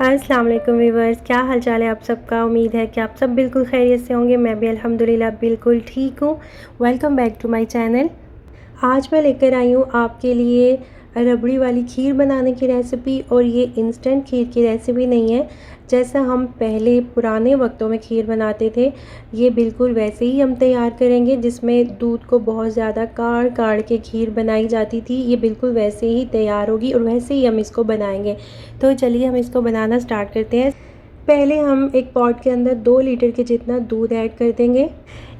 अस्सलाम वालेकुम व्यूअर्स, क्या हाल चाल है आप सबका। उम्मीद है कि आप सब बिल्कुल खैरियत से होंगे। मैं भी अल्हम्दुलिल्लाह बिल्कुल ठीक हूँ। Welcome back to my channel. आज मैं लेकर आई हूँ आपके लिए रबड़ी वाली खीर बनाने की रेसिपी। और ये इंस्टेंट खीर की रेसिपी नहीं है जैसा हम पहले पुराने वक्तों में खीर बनाते थे। ये बिल्कुल वैसे ही हम तैयार करेंगे जिसमें दूध को बहुत ज़्यादा काढ़ काढ़ के खीर बनाई जाती थी। ये बिल्कुल वैसे ही तैयार होगी और वैसे ही हम इसको बनाएंगे। तो चलिए हम इसको बनाना स्टार्ट करते हैं। पहले हम एक पॉट के अंदर 2 लीटर के जितना दूध ऐड कर देंगे।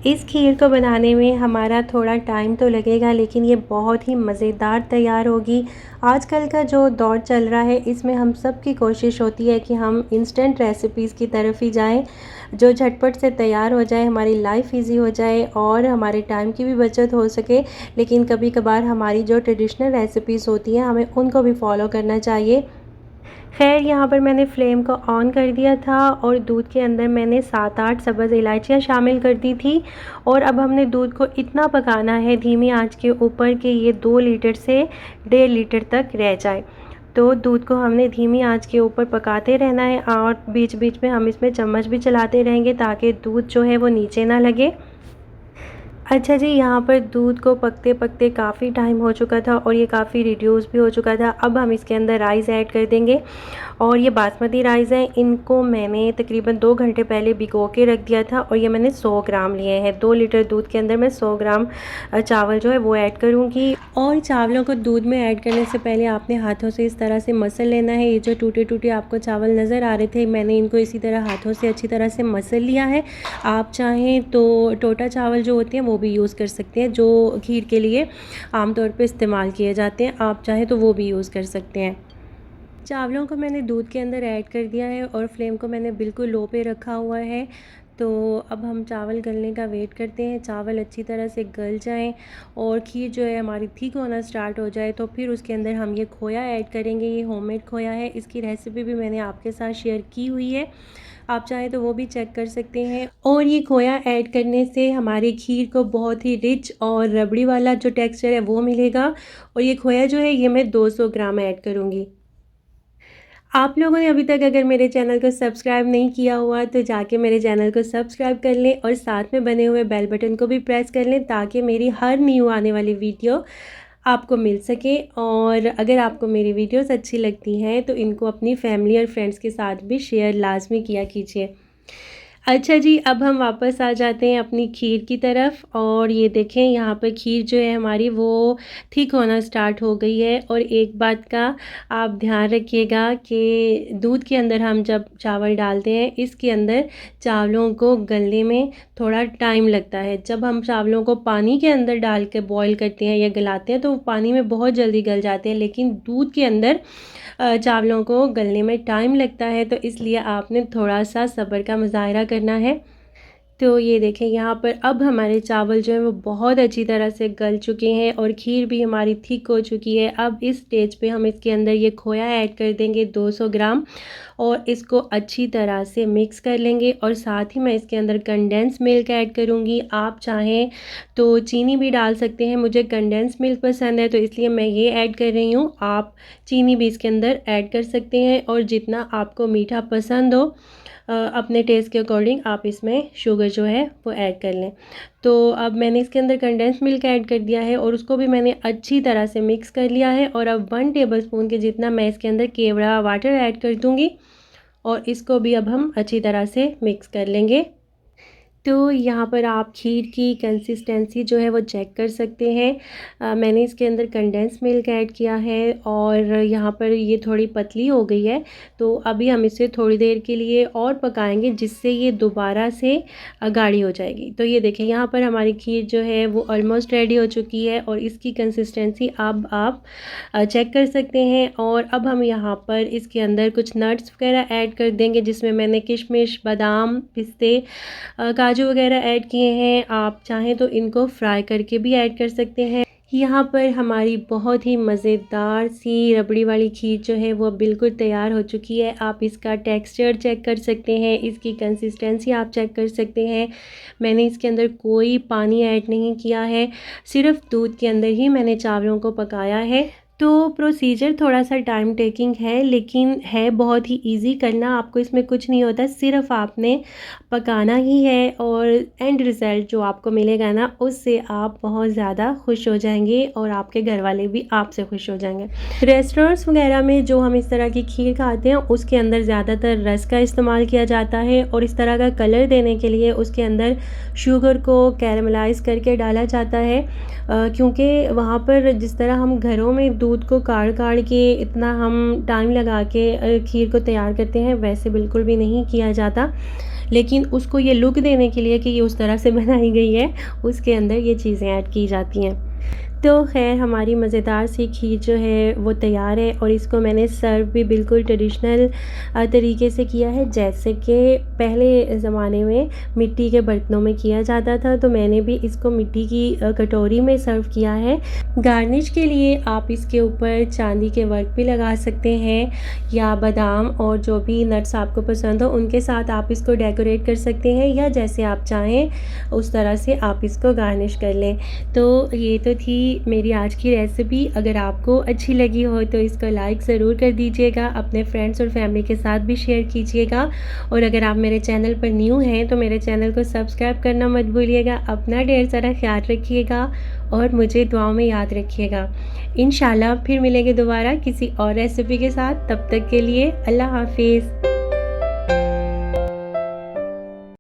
इस खीर को बनाने में हमारा थोड़ा टाइम तो लगेगा, लेकिन ये बहुत ही मज़ेदार तैयार होगी। आजकल का जो दौर चल रहा है इसमें हम सब की कोशिश होती है कि हम इंस्टेंट रेसिपीज़ की तरफ ही जाएं, जो झटपट से तैयार हो जाए, हमारी लाइफ इजी हो जाए और हमारे टाइम की भी बचत हो सके। लेकिन कभी कभार हमारी जो ट्रेडिशनल रेसिपीज़ होती हैं हमें उनको भी फॉलो करना चाहिए। खैर, यहाँ पर मैंने फ्लेम को ऑन कर दिया था और दूध के अंदर मैंने 7-8 सब्ज़ इलायचियाँ शामिल कर दी थी। और अब हमने दूध को इतना पकाना है धीमी आंच के ऊपर कि ये 2 लीटर से 1.5 लीटर तक रह जाए। तो दूध को हमने धीमी आंच के ऊपर पकाते रहना है और बीच बीच में हम इसमें चम्मच भी चलाते रहेंगे ताकि दूध जो है वो नीचे ना लगे। अच्छा जी, यहाँ पर दूध को पकते पकते काफ़ी टाइम हो चुका था और ये काफ़ी रिड्यूस भी हो चुका था। अब हम इसके अंदर राइस ऐड कर देंगे और ये बासमती राइस हैं। इनको मैंने तकरीबन 2 घंटे पहले भिगो के रख दिया था और ये मैंने 100 ग्राम लिए हैं। 2 लीटर दूध के अंदर मैं 100 ग्राम चावल जो है वो ऐड करूँगी। और चावलों को दूध में ऐड करने से पहले आपने हाथों से इस तरह से मसल लेना है। ये जो टूटे टूटे आपको चावल नज़र आ रहे थे, मैंने इनको इसी तरह हाथों से अच्छी तरह से मसल लिया है। आप चाहें तो टोटा चावल जो होते हैं वो भी यूज़ कर सकते हैं, जो खीर के लिए आमतौर पे इस्तेमाल किए जाते हैं। आप चाहें तो वो भी यूज़ कर सकते हैं। चावलों को मैंने दूध के अंदर ऐड कर दिया है और फ्लेम को मैंने बिल्कुल लो पे रखा हुआ है। तो अब हम चावल गलने का वेट करते हैं। चावल अच्छी तरह से गल जाएं और खीर जो है हमारी थिक होना स्टार्ट हो जाए तो फिर उसके अंदर हम ये खोया ऐड करेंगे। ये होममेड खोया है, इसकी रेसिपी भी मैंने आपके साथ शेयर की हुई है, आप चाहें तो वो भी चेक कर सकते हैं। और ये खोया ऐड करने से हमारी खीर को बहुत ही रिच और रबड़ी वाला जो टेक्सचर है वो मिलेगा। और ये खोया जो है ये मैं 200 ग्राम ऐड करूँगी। आप लोगों ने अभी तक अगर मेरे चैनल को सब्सक्राइब नहीं किया हुआ तो जाके मेरे चैनल को सब्सक्राइब कर लें और साथ में बने हुए बेल बटन को भी प्रेस कर लें ताकि मेरी हर न्यू आने वाली वीडियो आपको मिल सके। और अगर आपको मेरी वीडियोस अच्छी लगती हैं तो इनको अपनी फैमिली और फ्रेंड्स के साथ भी शेयर लाजमी किया कीजिए। अच्छा जी, अब हम वापस आ जाते हैं अपनी खीर की तरफ। और ये देखें यहाँ पर खीर जो है हमारी वो थिक होना स्टार्ट हो गई है। और एक बात का आप ध्यान रखिएगा कि दूध के अंदर हम जब चावल डालते हैं इसके अंदर चावलों को गलने में थोड़ा टाइम लगता है। जब हम चावलों को पानी के अंदर डाल के बॉईल करते हैं या गलाते हैं तो वो पानी में बहुत जल्दी गल जाते हैं, लेकिन दूध के अंदर चावलों को गलने में टाइम लगता है। तो इसलिए आपने थोड़ा सा सब्र का मुजाहरा करना है। तो ये देखें यहाँ पर अब हमारे चावल जो हैं वो बहुत अच्छी तरह से गल चुके हैं और खीर भी हमारी थिक हो चुकी है। अब इस स्टेज पे हम इसके अंदर ये खोया ऐड कर देंगे 200 ग्राम और इसको अच्छी तरह से मिक्स कर लेंगे। और साथ ही मैं इसके अंदर कंडेंस मिल्क ऐड करूँगी। आप चाहें तो चीनी भी डाल सकते हैं, मुझे कंडेंस मिल्क पसंद है तो इसलिए मैं ये ऐड कर रही हूँ। आप चीनी भी इसके अंदर ऐड कर सकते हैं और जितना आपको मीठा पसंद हो अपने टेस्ट के अकॉर्डिंग आप इसमें शुगर जो है वो ऐड कर लें। तो अब मैंने इसके अंदर कंडेंस मिल्क ऐड कर दिया है और उसको भी मैंने अच्छी तरह से मिक्स कर लिया है। और अब 1 टेबलस्पून के जितना मैं इसके अंदर केवड़ा वाटर ऐड कर दूँगी और इसको भी अब हम अच्छी तरह से मिक्स कर लेंगे। तो यहाँ पर आप खीर की कंसिस्टेंसी जो है वो चेक कर सकते हैं। मैंने इसके अंदर कंडेंस मिल्क ऐड किया है और यहाँ पर ये थोड़ी पतली हो गई है। तो अभी हम इसे थोड़ी देर के लिए और पकाएंगे जिससे ये दोबारा से गाढ़ी हो जाएगी। तो ये देखें यहाँ पर हमारी खीर जो है वो ऑलमोस्ट रेडी हो चुकी है और इसकी कंसिस्टेंसी अब आप चेक कर सकते हैं। और अब हम यहाँ पर इसके अंदर कुछ नट्स वगैरह ऐड कर देंगे जिसमें मैंने किशमिश, बादाम, पिस्ते, काजू वगैरह ऐड किए हैं। आप चाहें तो इनको फ्राई करके भी ऐड कर सकते हैं। यहाँ पर हमारी बहुत ही मज़ेदार सी रबड़ी वाली खीर जो है वो बिल्कुल तैयार हो चुकी है। आप इसका टेक्सचर चेक कर सकते हैं, इसकी कंसिस्टेंसी आप चेक कर सकते हैं। मैंने इसके अंदर कोई पानी ऐड नहीं किया है, सिर्फ दूध के अंदर ही मैंने चावलों को पकाया है। तो प्रोसीजर थोड़ा-सा टाइम टेकिंग है, लेकिन है बहुत ही ईज़ी करना। आपको इसमें कुछ नहीं होता, सिर्फ़ आपने पकाना ही है और एंड रिज़ल्ट जो आपको मिलेगा ना, उससे आप बहुत ज़्यादा खुश हो जाएँगे और आपके घरवाले भी आपसे खुश हो जाएँगे। रेस्टोरेंट्स वग़ैरह में जो हम इस तरह की खीर खाते हैं, उसके अंदर ज़्यादातर रस का इस्तेमाल किया जाता है और इस तरह का कलर देने के लिए उसके अंदर शुगर को कैरेमलाइज़ करके डाला जाता है। क्योंकि वहाँ पर जिस तरह हम घरों में दूध को काढ़-काढ़ के इतना हम टाइम लगा के खीर को तैयार करते हैं, वैसे बिल्कुल भी नहीं किया जाता। लेकिन उसको ये लुक देने के लिए कि ये उस तरह से बनाई गई है, उसके अंदर ये चीज़ें ऐड की जाती हैं। तो ख़ैर हमारी मज़ेदार सी खीर जो है वो तैयार है और इसको मैंने सर्व भी बिल्कुल ट्रेडिशनल तरीके से किया है, जैसे कि पहले ज़माने में मिट्टी के बर्तनों में किया जाता था। तो मैंने भी इसको मिट्टी की कटोरी में सर्व किया है। गार्निश के लिए आप इसके ऊपर चांदी के वर्क भी लगा सकते हैं या बादाम और जो भी नट्स आपको पसंद हो उनके साथ आप इसको डेकोरेट कर सकते हैं, या जैसे आप चाहें उस तरह से आप इसको गार्निश कर लें। तो ये तो थी मेरी आज की रेसिपी। अगर आपको अच्छी लगी हो तो इसको लाइक ज़रूर कर दीजिएगा, अपने फ्रेंड्स और फैमिली के साथ भी शेयर कीजिएगा और अगर आप मेरे चैनल पर न्यू हैं तो मेरे चैनल को सब्सक्राइब करना मत भूलिएगा। अपना ढेर सारा ख्याल रखिएगा और मुझे दुआओं में याद रखिएगा। इंशाल्लाह फिर मिलेंगे दोबारा किसी और रेसिपी के साथ। तब तक के लिए अल्लाह हाफ़िज़।